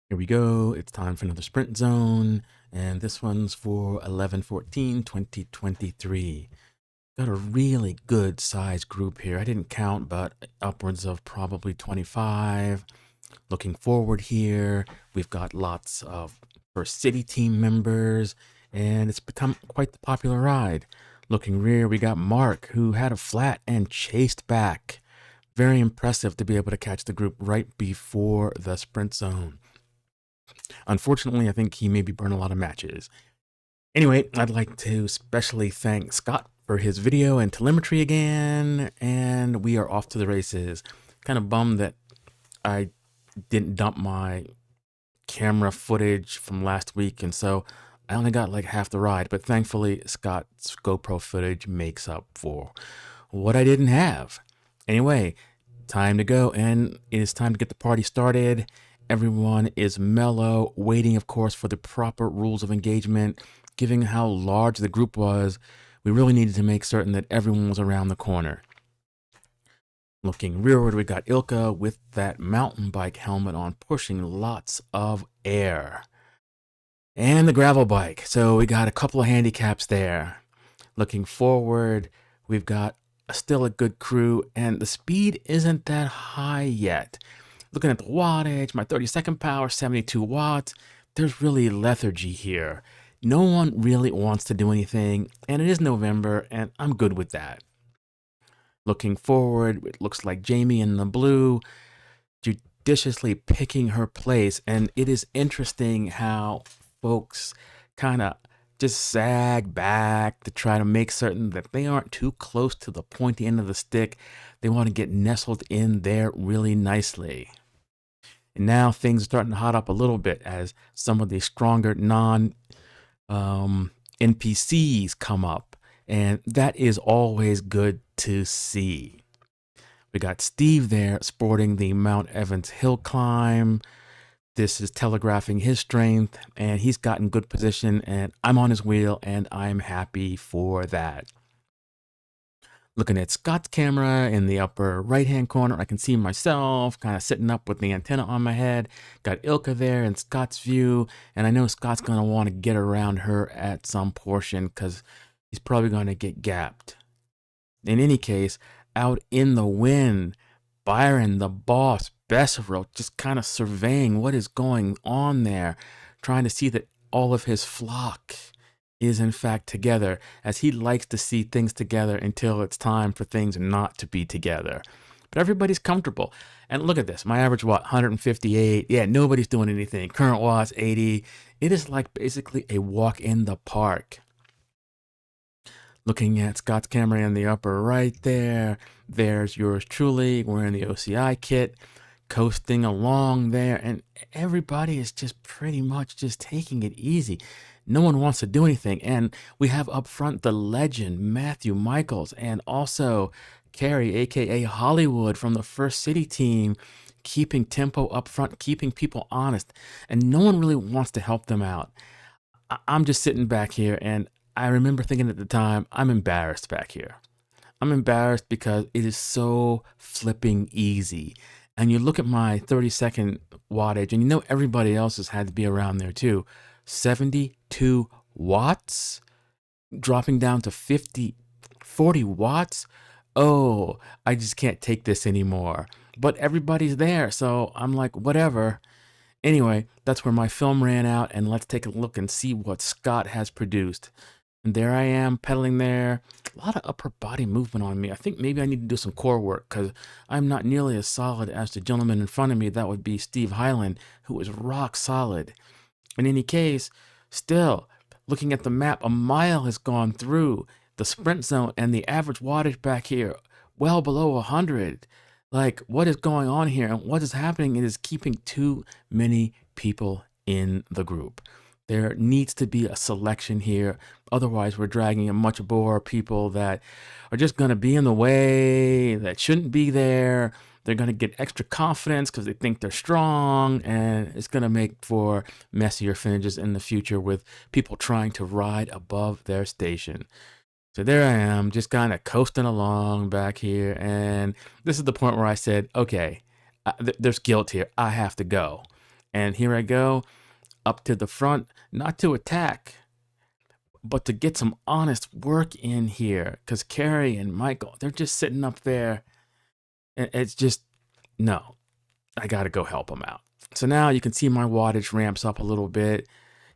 Here we go. It's time for another sprint zone. And this one's for 11/14/2023. Got a really good size group here. I didn't count, but upwards of probably 25. Looking forward here, we've got lots of First City team members, and it's become quite the popular ride. Looking rear, we got Mark, who had a flat and chased back. Very impressive to be able to catch the group right before the sprint zone. Unfortunately, I think he maybe burned a lot of matches. Anyway, I'd like to especially thank Scott for his video and telemetry again, and we are off to the races. Kind of bummed that I didn't dump my camera footage from last week, and so I only got like half the ride, but thankfully Scott's GoPro footage makes up for what I didn't have. Anyway, time to go, and it is time to get the party started. Everyone is mellow, waiting, of course, for the proper rules of engagement. Given how large the group was, we really needed to make certain that everyone was around the corner. Looking rearward, we got Ilka with that mountain bike helmet on, pushing lots of air. And the gravel bike. So we got a couple of handicaps there. Looking forward, we've got still a good crew, and the speed isn't that high yet. Looking at the wattage, my 30-second power, 72 watts. There's really lethargy here. No one really wants to do anything, and it is November, and I'm good with that. Looking forward, it looks like Jamie in the blue, judiciously picking her place, and it is interesting how folks kind of just sag back to try to make certain that they aren't too close to the pointy end of the stick. They want to get nestled in there really nicely. And now things are starting to hot up a little bit as some of the stronger NPCs come up. And that is always good to see. We got Steve there sporting the Mount Evans hill climb. This is telegraphing his strength, and he's gotten good position, and I'm on his wheel, and I'm happy for that. Looking at Scott's camera in the upper right-hand corner, I can see myself kind of sitting up with the antenna on my head. Got Ilka there in Scott's view, and I know Scott's going to want to get around her at some portion because he's probably going to get gapped. In any case, out in the wind, Byron, the boss, Besseril, just kind of surveying what is going on there, trying to see that all of his flock is in fact together, as he likes to see things together until it's time for things not to be together. But everybody's comfortable. And look at this, my average watt, 158. Yeah, nobody's doing anything. Current watts, 80. It is like basically a walk in the park. Looking at Scott's camera in the upper right there, there's yours truly wearing the OCI kit, coasting along there, and everybody is just pretty much just taking it easy. No one wants to do anything, and we have up front the legend, Matthew Michaels, and also Carrie, aka Hollywood from the First City team, keeping tempo up front, keeping people honest, and no one really wants to help them out. I'm just sitting back here, and I remember thinking at the time, I'm embarrassed back here. I'm embarrassed because it is so flipping easy. And you look at my 30-second wattage, and you know everybody else has had to be around there too. 72 watts, dropping down to 40 watts. Oh, I just can't take this anymore. But everybody's there, so I'm like, whatever. Anyway, that's where my film ran out, and let's take a look and see what Scott has produced. And there I am pedaling there. A lot of upper body movement on me. I think maybe I need to do some core work because I'm not nearly as solid as the gentleman in front of me. That would be Steve Hyland, who is rock solid. In any case, still looking at the map, a mile has gone through the sprint zone and the average wattage back here well below 100. Like, what is going on here? And what is happening is keeping too many people in the group. There needs to be a selection here. Otherwise, we're dragging in much more people that are just going to be in the way, that shouldn't be there. They're going to get extra confidence because they think they're strong, and it's going to make for messier finishes in the future with people trying to ride above their station. So there I am, just kind of coasting along back here, and this is the point where I said, okay, there's guilt here. I have to go. And here I go up to the front, not to attack, but to get some honest work in here. Because Carrie and Michael, they're just sitting up there. And it's just, no, I got to go help them out. So now you can see my wattage ramps up a little bit.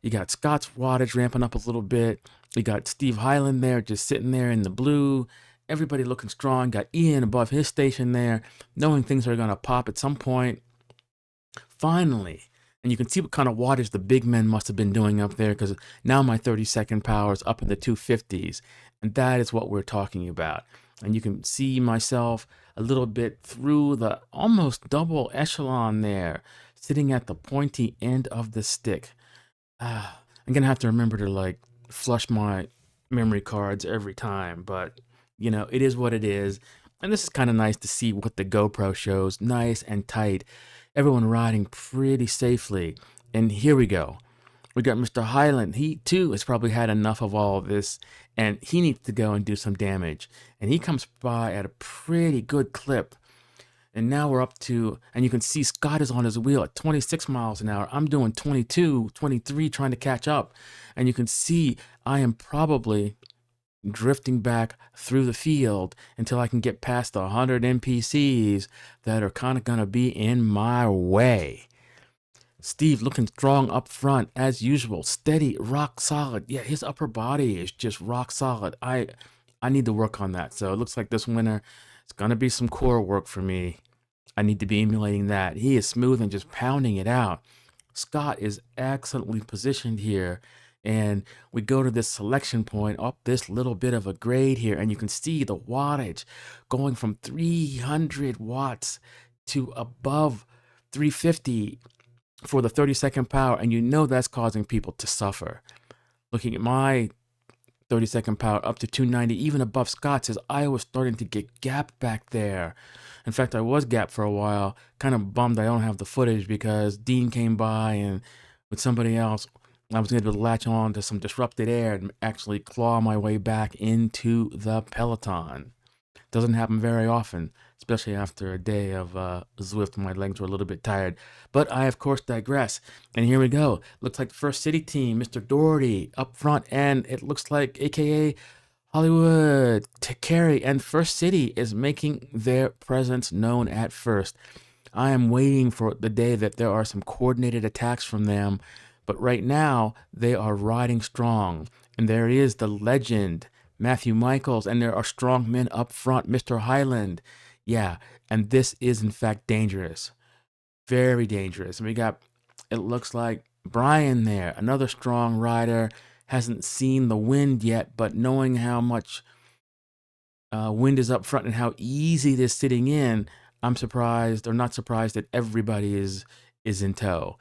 You got Scott's wattage ramping up a little bit. You got Steve Hyland there just sitting there in the blue. Everybody looking strong. Got Ian above his station there, knowing things are going to pop at some point. Finally, and you can see what kind of wattage the big men must have been doing up there, because now my 30-second power is up in the 250s. And that is what we're talking about. And you can see myself a little bit through the almost double echelon there, sitting at the pointy end of the stick. I'm going to have to remember to like flush my memory cards every time, but you know, it is what it is. And this is kind of nice to see what the GoPro shows, nice and tight. Everyone riding pretty safely. And here we go. We got Mr. Hyland. He too has probably had enough of all of this, and he needs to go and do some damage. And he comes by at a pretty good clip. And now we're up to, and you can see Scott is on his wheel at 26 miles an hour. I'm doing 22, 23, trying to catch up. And you can see I am probably drifting back through the field until I can get past the 100 NPCs that are kind of going to be in my way. Steve looking strong up front as usual, steady, rock solid. Yeah, his upper body is just rock solid. I need to work on that. So it looks like this winter it's going to be some core work for me. I need to be emulating that. He is smooth and just pounding it out. Scott is excellently positioned here. And we go to this selection point up this little bit of a grade here, and you can see the wattage going from 300 watts to above 350 for the 30-second power, and you know that's causing people to suffer. Looking at my 30-second power up to 290, even above Scott's, as I was starting to get gapped back there. In fact, I was gapped for a while, kind of bummed I don't have the footage because Dean came by and with somebody else, I was able to latch on to some disrupted air and actually claw my way back into the peloton. Doesn't happen very often, especially after a day of Zwift. My legs were a little bit tired. But I, of course, digress. And here we go. Looks like the First City team, Mr. Doherty up front. And it looks like AKA Hollywood, Carey, and First City is making their presence known at first. I am waiting for the day that there are some coordinated attacks from them. But right now, they are riding strong. And there is the legend, Matthew Michaels, and there are strong men up front, Mr. Hyland. Yeah, and this is in fact dangerous. Very dangerous. And we got, it looks like Brian there, another strong rider, hasn't seen the wind yet, but knowing how much wind is up front and how easy it is sitting in, I'm surprised, or not surprised, that everybody is in tow.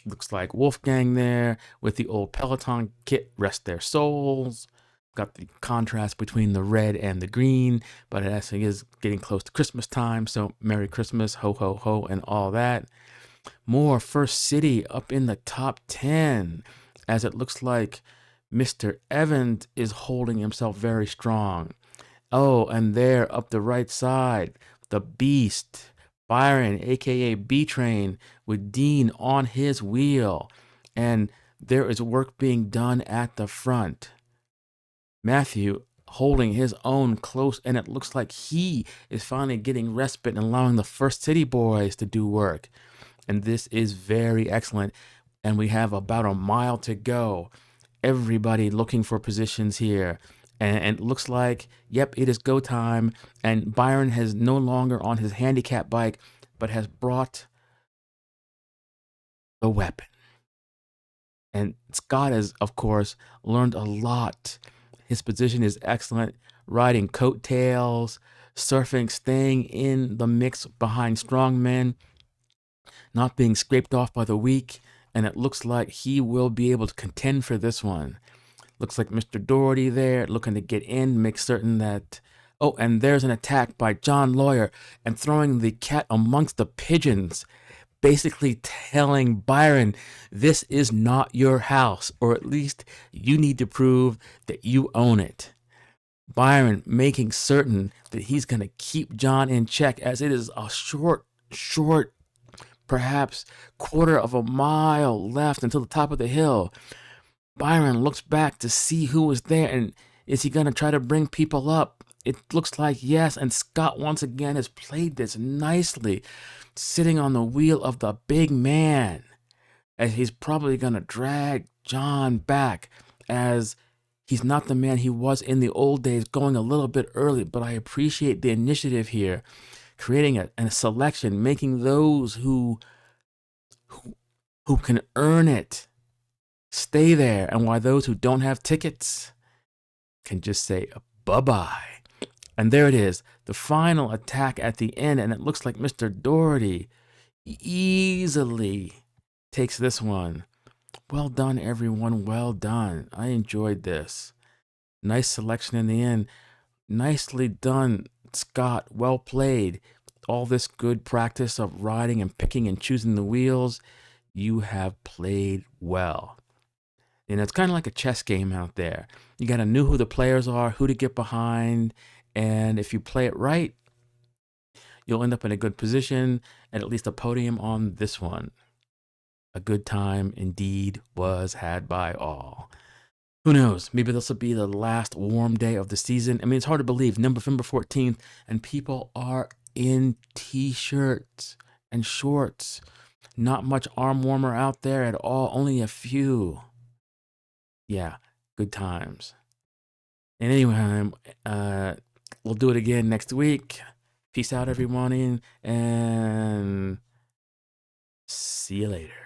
Looks like Wolfgang there with the old Peloton kit, rest their souls. Got the contrast between the red and the green, but it actually is getting close to Christmas time, so Merry Christmas, ho, ho, ho, and all that. More First City up in the top 10, as it looks like Mr. Evans is holding himself very strong. Oh, and there up the right side, the Beast, Byron, aka B-Train, with Dean on his wheel. And there is work being done at the front. Matthew holding his own close, and it looks like he is finally getting respite and allowing the First City boys to do work. And this is very excellent. And we have about a mile to go. Everybody looking for positions here. And it looks like, yep, it is go time. And Byron has no longer on his handicap bike, but has brought the weapon. And Scott has, of course, learned a lot. His position is excellent, riding coattails, surfing, staying in the mix behind strong men, not being scraped off by the weak. And it looks like he will be able to contend for this one. Looks like Mr. Doherty there, looking to get in, make certain that... Oh, and there's an attack by John Lawyer and throwing the cat amongst the pigeons, basically telling Byron, this is not your house, or at least you need to prove that you own it. Byron making certain that he's going to keep John in check, as it is a short perhaps quarter of a mile left until the top of the hill. Byron looks back to see who was there, and is he going to try to bring people up? It looks like yes, and Scott once again has played this nicely, sitting on the wheel of the big man, as he's probably going to drag John back, as he's not the man he was in the old days, going a little bit early, but I appreciate the initiative here, creating a selection, making those who can earn it stay there, and why those who don't have tickets can just say bye-bye. And there it is, the final attack at the end, and it looks like Mr. Doherty easily takes this one. Well done, everyone. Well done. I enjoyed this. Nice selection in the end. Nicely done, Scott. Well played. All this good practice of riding and picking and choosing the wheels, you have played well. And it's kind of like a chess game out there. You got to know who the players are, who to get behind, and if you play it right, you'll end up in a good position and at least a podium on this one. A good time indeed was had by all. Who knows? Maybe this will be the last warm day of the season. I mean, it's hard to believe. November 14th, and people are in t-shirts and shorts. Not much arm warmer out there at all. Only a few. Yeah, good times. And anyway, we'll do it again next week. Peace out, everyone, and see you later.